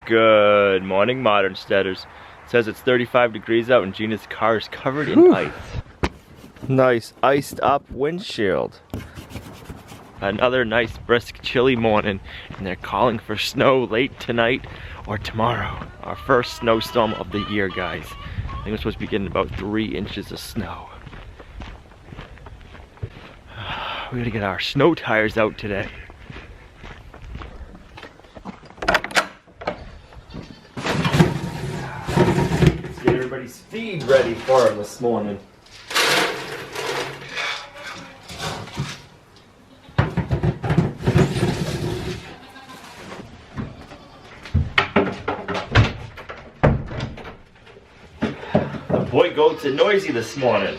Good morning, Modern Steaders. It says it's 35 degrees out and Gina's car is covered in ice. Nice iced up windshield. Another nice brisk chilly morning, and they're calling for snow late tonight or tomorrow. Our first snowstorm of the year, guys. I think we're supposed to be getting about 3 inches of snow. We gotta get our snow tires out today. Let's get everybody's feed ready for them this morning. The boy goats are noisy this morning.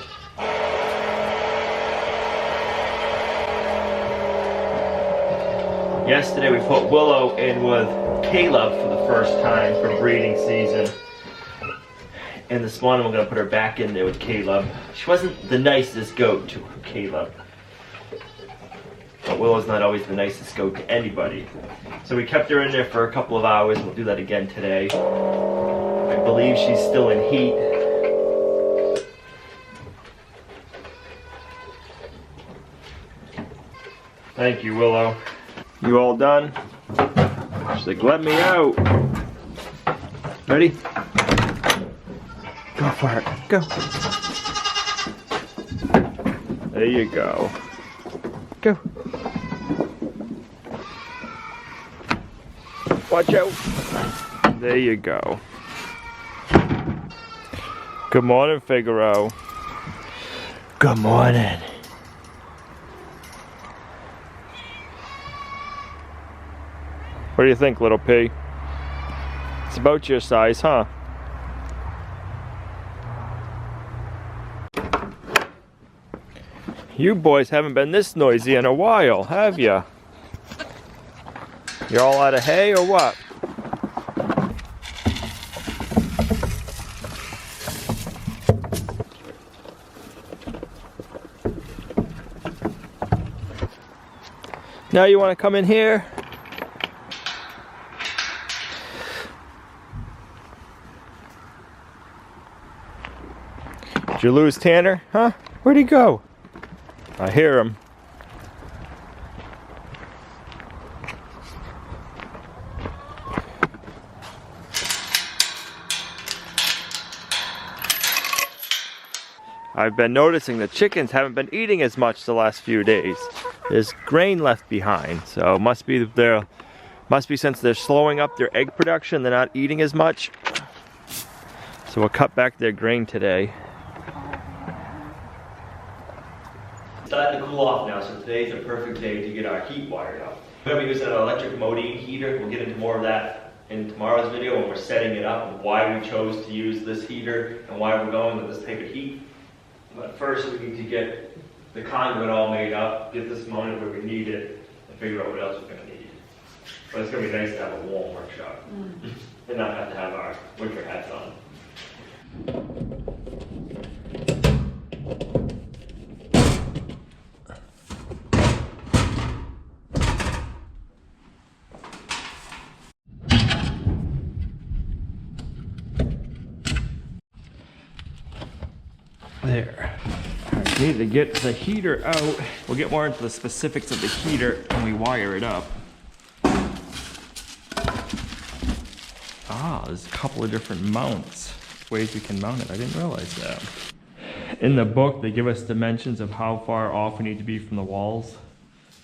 Yesterday we put Willow in with Caleb for the first time for breeding season. And this morning we're going to put her back in there with Caleb. She wasn't the nicest goat to Caleb. But Willow's not always the nicest goat to anybody. So we kept her in there for a couple of hours. We'll do that again today. I believe she's still in heat. Thank you, Willow. You all done? She's like, let me out. Ready? Go for it. Go. There you go. Go. Watch out. There you go. Good morning, Figaro. Good morning. What do you think, little P? It's about your size, huh? You boys haven't been this noisy in a while, have ya? You're all out of hay or what? Now you want to come in here? Did you lose Tanner? Huh? Where'd he go? I hear him. I've been noticing the chickens haven't been eating as much the last few days. There's grain left behind, so it must be since they're slowing up their egg production, they're not eating as much. So we'll cut back their grain today. It's starting to cool off now, so today's a perfect day to get our heat wired up. We're going to be using an electric modine heater. We'll get into more of that in tomorrow's video when we're setting it up and why we chose to use this heater and why we're going with this type of heat. But first we need to get the conduit all made up, get this mounted where we need it, and figure out what else we're going to need. But it's going to be nice to have a warm workshop and not have to have our winter hats on. There. Alright, need to get the heater out. We'll get more into the specifics of the heater when we wire it up. Ah, there's a couple of different mounts, ways we can mount it. I didn't realize that. In the book, they give us dimensions of how far off we need to be from the walls.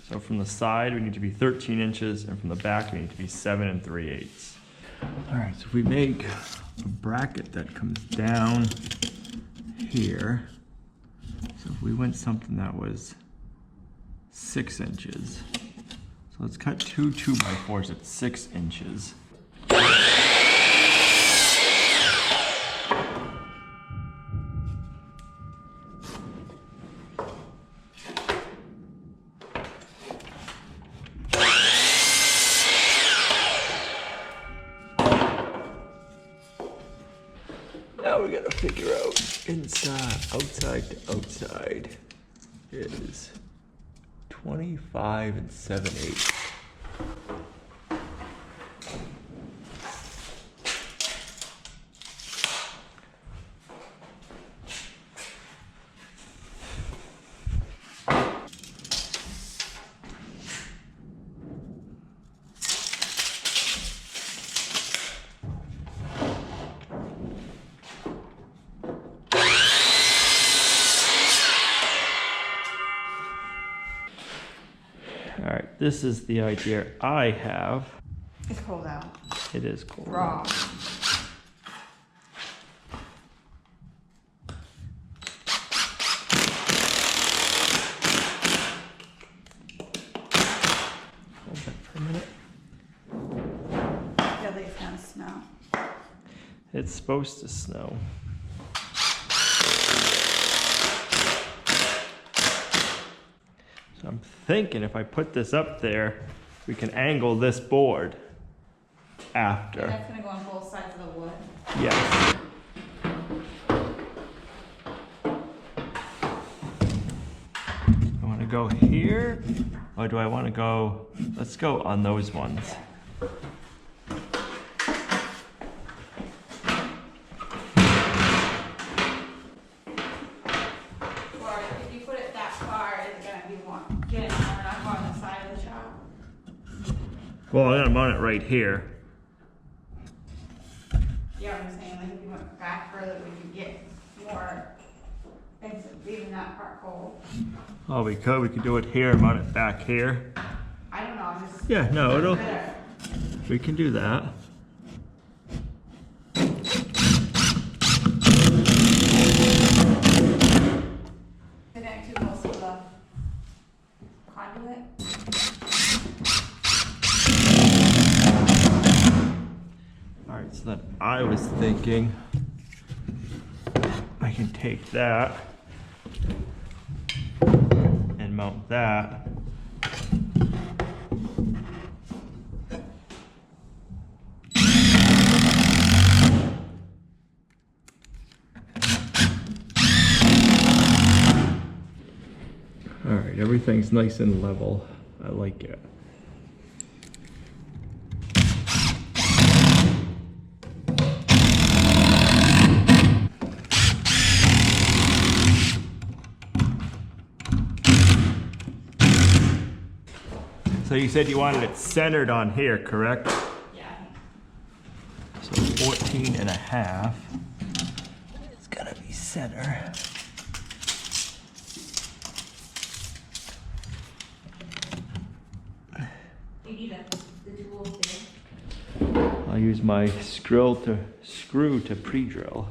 So from the side, we need to be 13 inches, and from the back, we need to be 7 3/8. Alright, so if we make a bracket that comes down here, so if we went something that was 6 inches, so let's cut two 2x4s at 6 inches. Now we gotta figure out inside, outside to outside is 25 7/8. This is the idea I have. It's cold out. It is cold. Raw. Hold that for a minute. I feel like it's gonna snow. It's supposed to snow. So I'm thinking if I put this up there, we can angle this board after. And that's gonna go on both sides of the wood. Yes. I want to go here, or do I want to go, let's go on those ones. Yeah. Or if you put it that far, it's gonna be more, getting more up on the side of the shop. Well, I'm gonna mount it right here. Yeah, I'm saying, like, if you went back further, we could get more, things, leaving that part cold. Oh, we could do it here, mount it back here. I don't know, I'm just. Yeah, no, it'll, Better. we can do that. Connect to most of the conduit. All right, so then I was thinking I can take that and mount that. All right, everything's nice and level. I like it. So you said you wanted it centered on here, correct? Yeah. So 14 and a half. It's gonna be center. You need the tools there. I'll use my screw to pre-drill.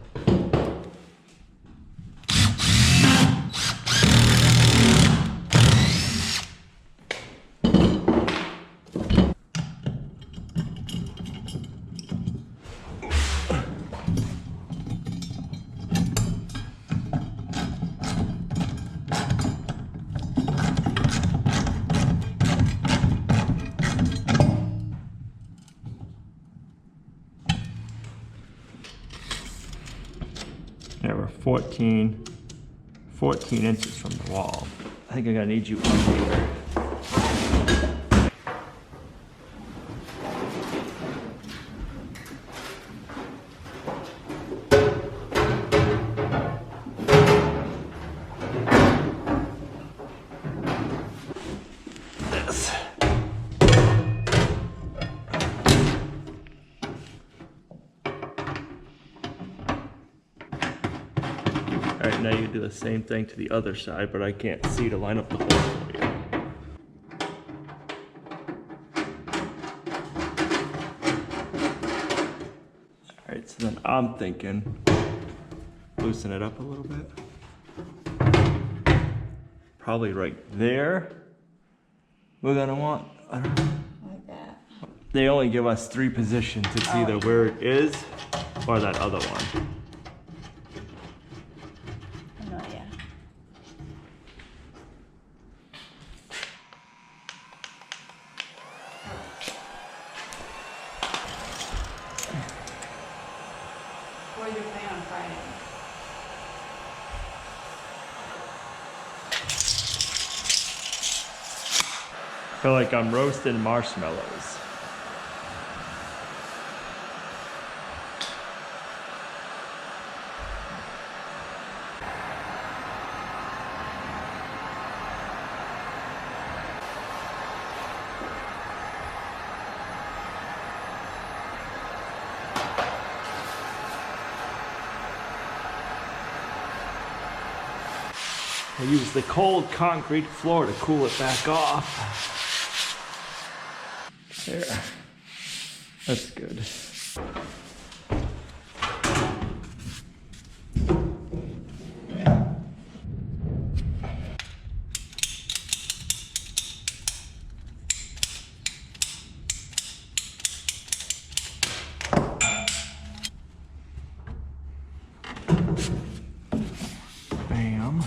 There we're 14 inches from the wall. I think I'm gonna need you up here. This. All right, now you do the same thing to the other side, but I can't see to line up the hole for you. All right, so then I'm thinking, loosen it up a little bit. Probably right there. We're gonna want, I don't know. Like that. They only give us 3 positions. It's either where it is or that other one. No, yeah. What are you planning on Friday? I feel like I'm roasting marshmallows. I use the cold concrete floor to cool it back off. There. That's good. Bam.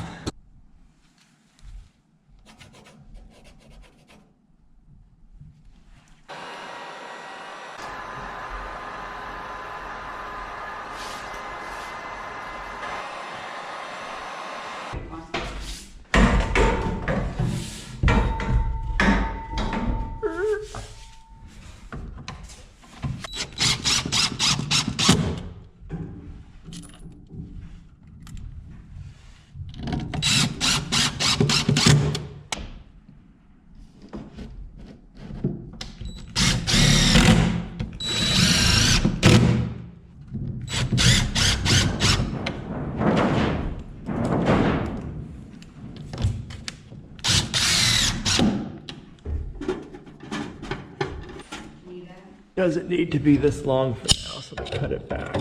Doesn't need to be this long for now, so I'll cut it back.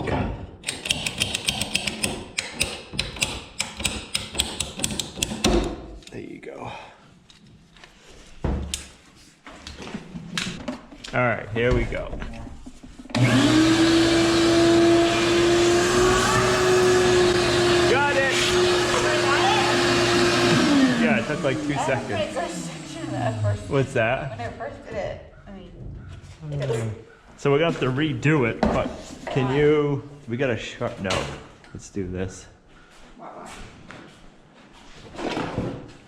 There you go. All right, here we go. Got it! Yeah, it took like 2 seconds. What's that? When I first did it, I mean, it was... So we're gonna have to redo it, but can you, we got a sharp, no, let's do this. I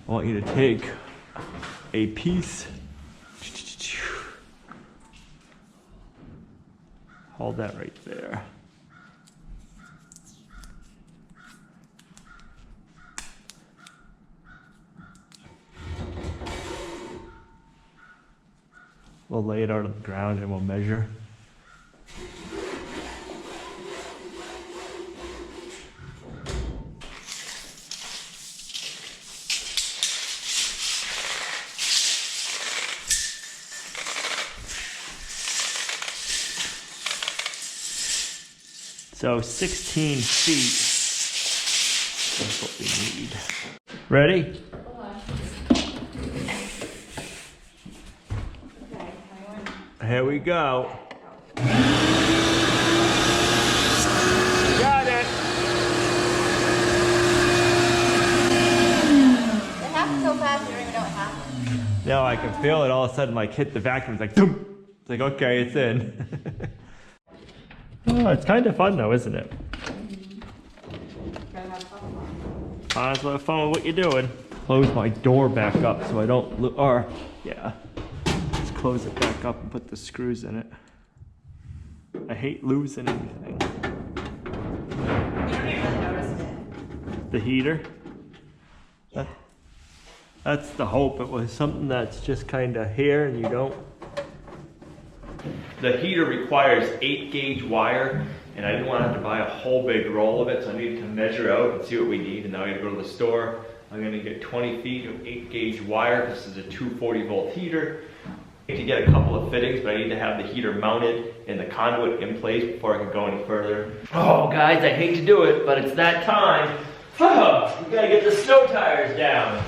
want you to take a piece, hold that right there. We'll lay it out on the ground and we'll measure. So 16 feet is what we need. Ready? Here we go. Got it. It happens so fast you don't even know it happened. Now I can feel it all of a sudden like hit the vacuum. It's like, boom. It's like, okay, it's in. Oh, it's kind of fun though, isn't it? Might as well have fun with what you're doing. Close my door back up so I don't yeah. Let's close it back up and put the screws in it. I hate losing anything. You don't even notice it. The heater? That's the hope. It was something that's just kind of here and you don't. The heater requires 8-gauge wire, and I didn't want to have to buy a whole big roll of it, so I needed to measure out and see what we need. And now I got to go to the store. I'm going to get 20 feet of 8-gauge wire. This is a 240-volt heater. I need to get a couple of fittings, but I need to have the heater mounted and the conduit in place before I can go any further. Oh, guys, I hate to do it, but it's that time. Oh, we got to get the snow tires down.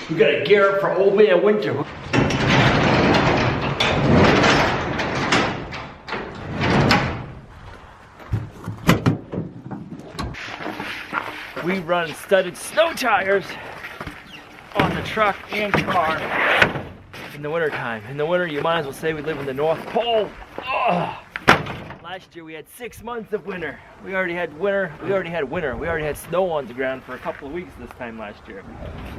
We gotta gear up for old man winter. We run studded snow tires on the truck and car in the winter time. In the winter, you might as well say we live in the North Pole. Oh. Last year we had 6 months of winter. We already had winter. We already had snow on the ground for a couple of weeks this time last year.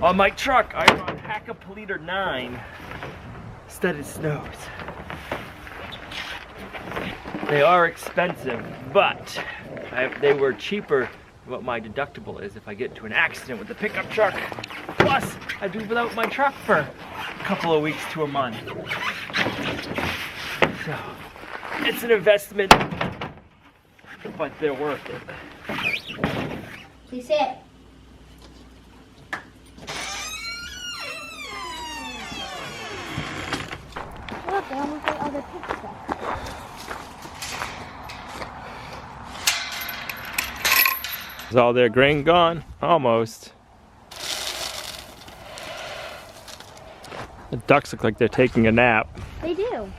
On my truck, I run Hackapleader 9 studded snows. They are expensive, but they were cheaper than what my deductible is if I get into an accident with the pickup truck. Plus, I'd be without my truck for a couple of weeks to a month. So, it's an investment, but they're worth it. Please sit. Look, they almost got all the pig stuff. Is all their grain gone? Almost. The ducks look like they're taking a nap. They do.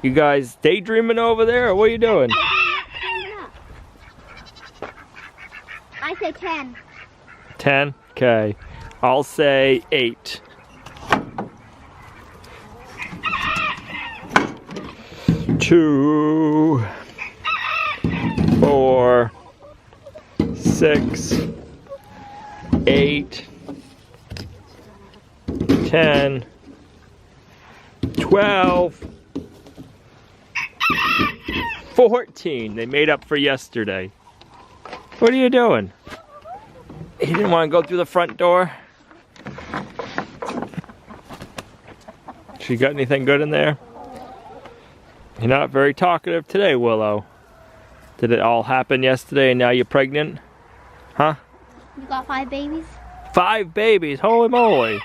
You guys daydreaming over there, or what are you doing? I say 10. 10? Okay. I'll say 8. 2, 4, 6, 8, 10, 12, 14. They made up for yesterday. What are you doing? You didn't want to go through the front door? She got anything good in there? You're not very talkative today, Willow. Did it all happen yesterday and now you're pregnant? Huh? You got 5 babies? 5 babies, holy moly.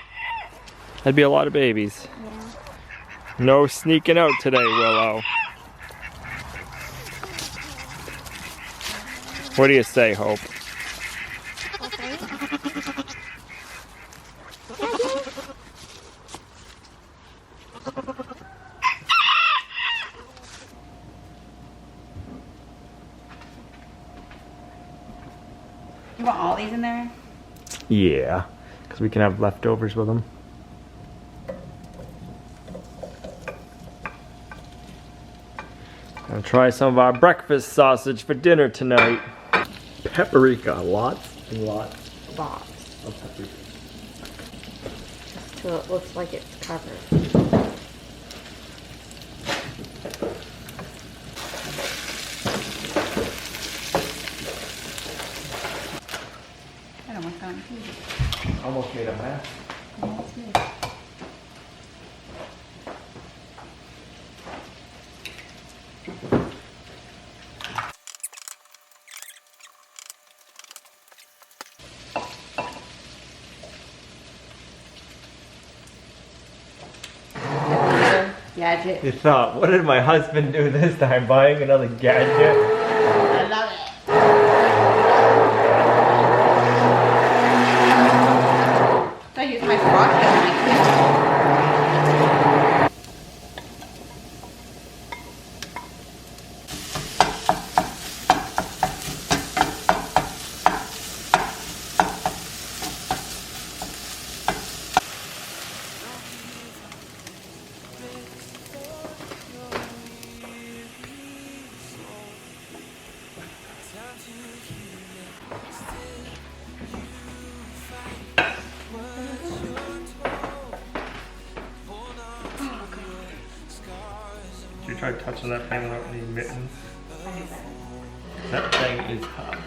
That'd be a lot of babies. Yeah. No sneaking out today, Willow. What do you say, Hope? Okay. You want all these in there? Yeah, because we can have leftovers with them. Gonna try some of our breakfast sausage for dinner tonight. Paprika, lots and lots of paprika. So it looks like it's covered. I almost got it. Almost made a mess. Almost made it. Gadget. You thought, what did my husband do this time? Buying another gadget? I love it. So I use my frog as my Did you try touching that thing without any mittens? That thing is hot.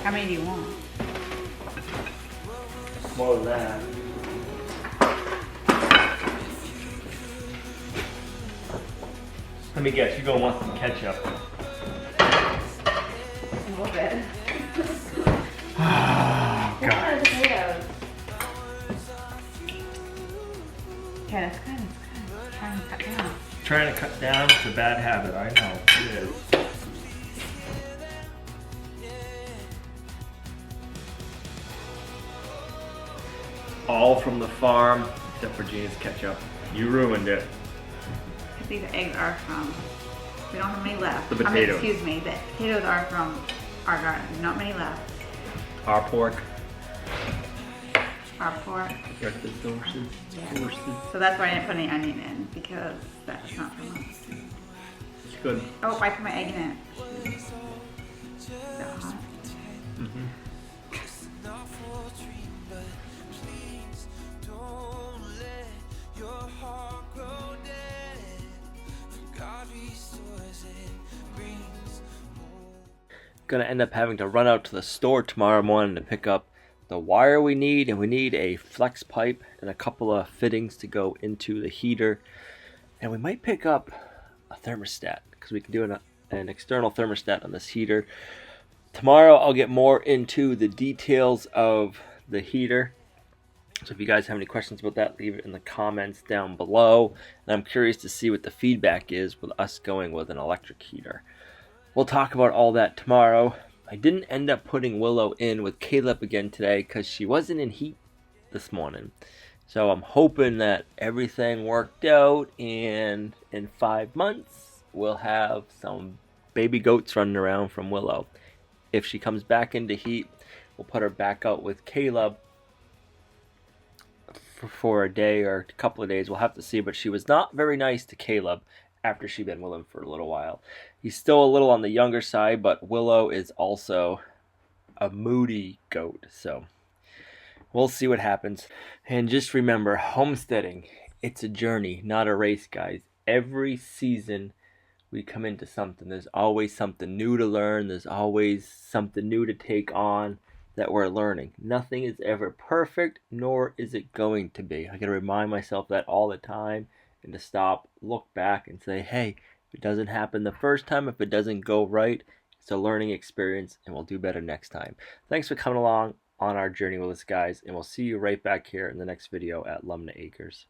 How many do you want? More than that. Let me guess, you're gonna want some ketchup. A little bit. Oh, God. Potatoes. Yeah, that's good. Trying to cut down. Trying to cut down is a bad habit, I know. It is. All from the farm, except for Gina's ketchup. You ruined it. These eggs are from, we don't have many left. The potatoes. Excuse me, the potatoes are from our garden, not many left. Our pork. Our pork. Got the sources. Yeah. So that's why I didn't put any onion in, because that's not from us. Good. Oh, I put my egg in it. So hot. Gonna end up having to run out to the store tomorrow morning to pick up the wire we need, and we need a flex pipe and a couple of fittings to go into the heater, and we might pick up a thermostat because we can do an external thermostat on this heater. Tomorrow I'll get more into the details of the heater, so if you guys have any questions about that, leave it in the comments down below, and I'm curious to see what the feedback is with us going with an electric heater. We'll talk about all that tomorrow. I didn't end up putting Willow in with Caleb again today because she wasn't in heat this morning. So I'm hoping that everything worked out, and in 5 months we'll have some baby goats running around from Willow. If she comes back into heat, we'll put her back out with Caleb for a day or a couple of days. We'll have to see, but she was not very nice to Caleb after she'd been with him for a little while. He's still a little on the younger side, but Willow is also a moody goat, so we'll see what happens. And just remember, homesteading, it's a journey, not a race, guys. Every season we come into something. There's always something new to learn. There's always something new to take on that we're learning. Nothing is ever perfect, nor is it going to be. I gotta remind myself that all the time, and to stop, look back, and say, hey, if it doesn't happen the first time, if it doesn't go right, it's a learning experience, and we'll do better next time. Thanks for coming along on our journey with us, guys, and we'll see you right back here in the next video at Lumnah Acres.